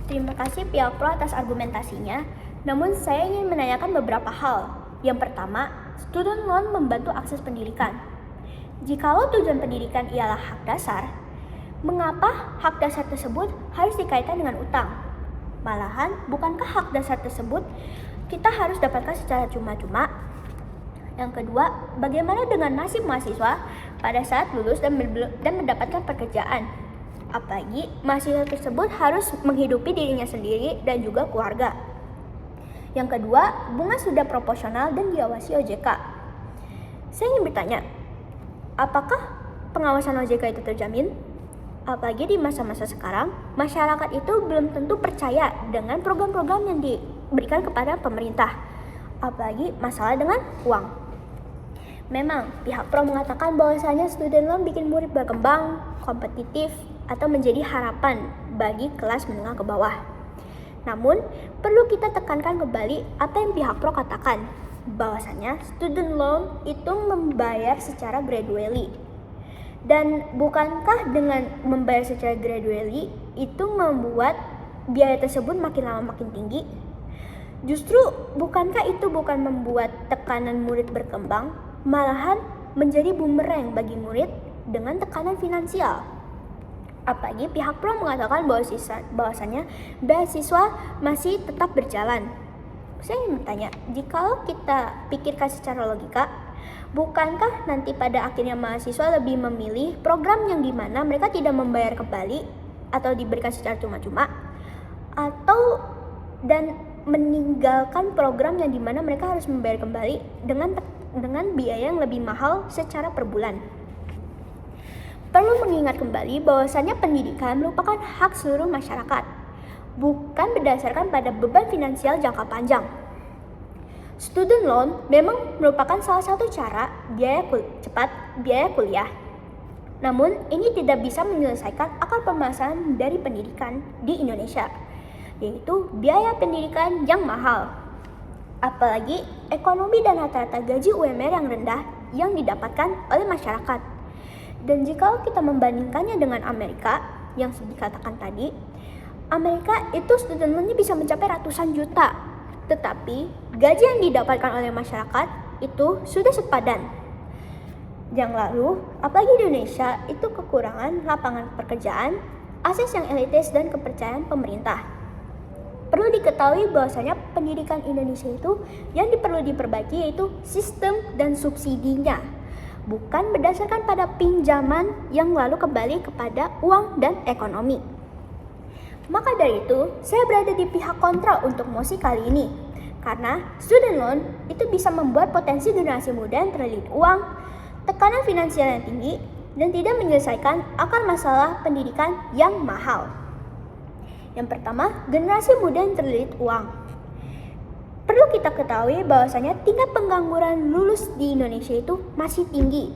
Terima kasih pihak pro atas argumentasinya, namun saya ingin menanyakan beberapa hal. Yang pertama, student loan membantu akses pendidikan. Jikalau tujuan pendidikan ialah hak dasar, mengapa hak dasar tersebut harus dikaitkan dengan utang? Malahan, bukankah hak dasar tersebut kita harus dapatkan secara cuma-cuma? Yang kedua, bagaimana dengan nasib mahasiswa pada saat lulus dan mendapatkan pekerjaan? Apalagi mahasiswa tersebut harus menghidupi dirinya sendiri dan juga keluarga. Yang kedua, bunga sudah proporsional dan diawasi OJK. Saya ingin bertanya, apakah pengawasan OJK itu terjamin? Apalagi di masa-masa sekarang, masyarakat itu belum tentu percaya dengan program-program yang diberikan kepada pemerintah. Apalagi masalah dengan uang. Memang, pihak pro mengatakan bahwasanya student loan bikin murid berkembang, kompetitif, atau menjadi harapan bagi kelas menengah ke bawah. Namun, perlu kita tekankan kembali apa yang pihak pro katakan, bahwasanya student loan itu membayar secara gradually. Dan bukankah dengan membayar secara gradually itu membuat biaya tersebut makin lama makin tinggi? Justru bukankah itu bukan membuat tekanan murid berkembang, malahan menjadi bumerang bagi murid dengan tekanan finansial? Apalagi pihak pro mengatakan bahwasanya beasiswa masih tetap berjalan. Saya ingin bertanya, jika kita pikirkan secara logika, bukankah nanti pada akhirnya mahasiswa lebih memilih program yang dimana mereka tidak membayar kembali atau diberikan secara cuma-cuma, atau dan meninggalkan program yang dimana mereka harus membayar kembali dengan biaya yang lebih mahal secara per bulan? Perlu mengingat kembali bahwasannya pendidikan merupakan hak seluruh masyarakat, bukan berdasarkan pada beban finansial jangka panjang. Student loan memang merupakan salah satu cara biaya kuliah. Namun, ini tidak bisa menyelesaikan akar permasalahan dari pendidikan di Indonesia, yaitu biaya pendidikan yang mahal. Apalagi ekonomi dan rata-rata gaji UMR yang rendah yang didapatkan oleh masyarakat. Dan jika kita membandingkannya dengan Amerika yang dikatakan tadi, Amerika itu student loan-nya bisa mencapai ratusan juta. Tetapi gaji yang didapatkan oleh masyarakat itu sudah sepadan. Yang lalu, apalagi di Indonesia itu kekurangan lapangan pekerjaan, akses yang elitis dan kepercayaan pemerintah. Perlu diketahui bahwasanya pendidikan Indonesia itu yang perlu diperbaiki yaitu sistem dan subsidinya, bukan berdasarkan pada pinjaman yang lalu kembali kepada uang dan ekonomi. Maka dari itu, saya berada di pihak kontra untuk mosi kali ini. Karena student loan itu bisa membuat potensi generasi muda yang terlilit uang, tekanan finansial yang tinggi, dan tidak menyelesaikan akar masalah pendidikan yang mahal. Yang pertama, generasi muda yang terlilit uang. Perlu kita ketahui bahwasanya tingkat pengangguran lulus di Indonesia itu masih tinggi.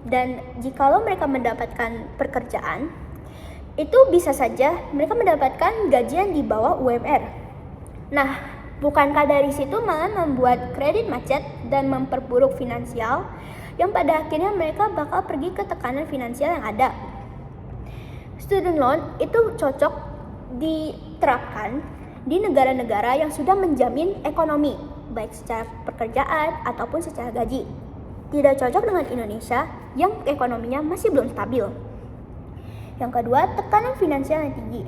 Dan jikalau mereka mendapatkan pekerjaan, itu bisa saja mereka mendapatkan gajian di bawah UMR. Nah, bukankah dari situ malah membuat kredit macet dan memperburuk finansial yang pada akhirnya mereka bakal pergi ke tekanan finansial yang ada. Student loan itu cocok diterapkan di negara-negara yang sudah menjamin ekonomi, baik secara pekerjaan ataupun secara gaji. Tidak cocok dengan Indonesia yang ekonominya masih belum stabil. Yang kedua, tekanan finansial yang tinggi.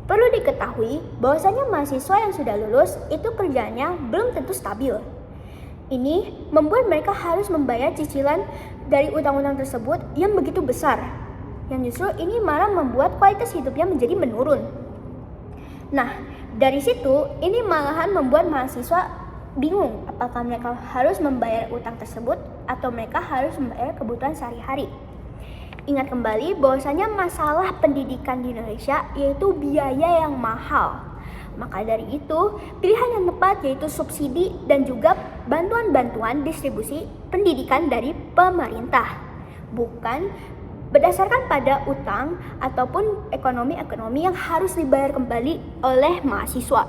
Perlu diketahui bahwasanya mahasiswa yang sudah lulus itu kerjanya belum tentu stabil. Ini membuat mereka harus membayar cicilan dari utang-utang tersebut yang begitu besar, yang justru ini malah membuat kualitas hidupnya menjadi menurun. Nah, dari situ, ini malahan membuat mahasiswa bingung apakah mereka harus membayar utang tersebut atau mereka harus membayar kebutuhan sehari-hari. Ingat kembali bahwasanya masalah pendidikan di Indonesia yaitu biaya yang mahal. Maka dari itu, pilihan yang tepat yaitu subsidi dan juga bantuan-bantuan distribusi pendidikan dari pemerintah, bukan berdasarkan pada utang ataupun ekonomi yang harus dibayar kembali oleh mahasiswa.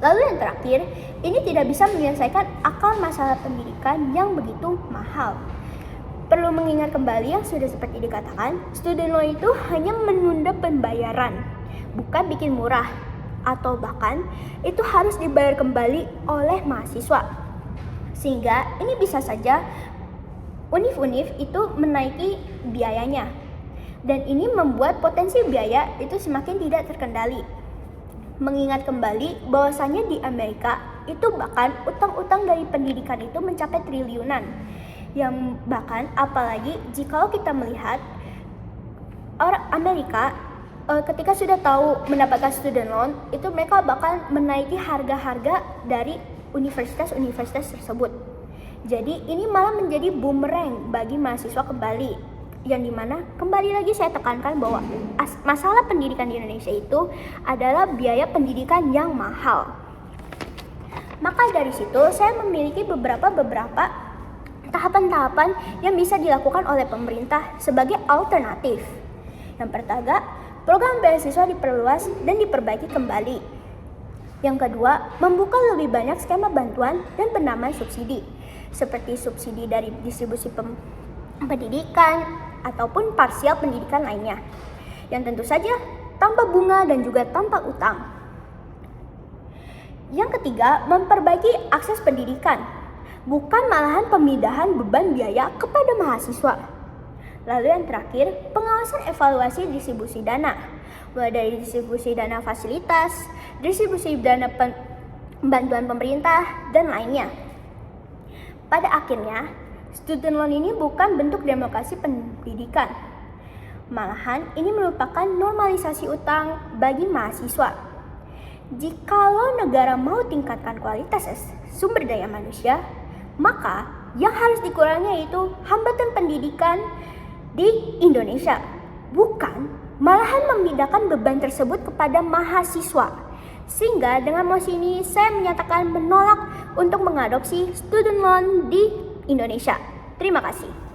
Lalu yang terakhir, ini tidak bisa menyelesaikan akar masalah pendidikan yang begitu mahal. Perlu mengingat kembali yang sudah seperti dikatakan, student loan itu hanya menunda pembayaran, bukan bikin murah, atau bahkan itu harus dibayar kembali oleh mahasiswa. Sehingga ini bisa saja univ-univ itu menaiki biayanya. Dan ini membuat potensi biaya itu semakin tidak terkendali. Mengingat kembali bahwasannya di Amerika itu bahkan utang-utang dari pendidikan itu mencapai triliunan. Yang bahkan apalagi jika kita melihat orang Amerika ketika sudah tahu mendapatkan student loan, itu mereka bahkan menaiki harga-harga dari universitas-universitas tersebut. Jadi ini malah menjadi bumerang bagi mahasiswa kembali. Yang dimana kembali lagi saya tekankan bahwa masalah pendidikan di Indonesia itu adalah biaya pendidikan yang mahal. Maka dari situ saya memiliki beberapa tahapan-tahapan yang bisa dilakukan oleh pemerintah sebagai alternatif. Yang pertama, program beasiswa diperluas dan diperbaiki kembali. Yang kedua, membuka lebih banyak skema bantuan dan penambahan subsidi, seperti subsidi dari distribusi pendidikan ataupun parsial pendidikan lainnya, yang tentu saja tanpa bunga dan juga tanpa utang. Yang ketiga, memperbaiki akses pendidikan, bukan malahan pemindahan beban biaya kepada mahasiswa. Lalu yang terakhir, pengawasan evaluasi distribusi dana, mulai dari distribusi dana fasilitas, distribusi dana bantuan pemerintah, dan lainnya. Pada akhirnya, student loan ini bukan bentuk demokrasi pendidikan. Malahan, ini merupakan normalisasi utang bagi mahasiswa. Jikalau negara mau tingkatkan kualitas sumber daya manusia, maka yang harus dikurangi yaitu hambatan pendidikan di Indonesia. Bukan malahan memindahkan beban tersebut kepada mahasiswa. Sehingga dengan mosi ini saya menyatakan menolak untuk mengadopsi student loan di Indonesia. Terima kasih.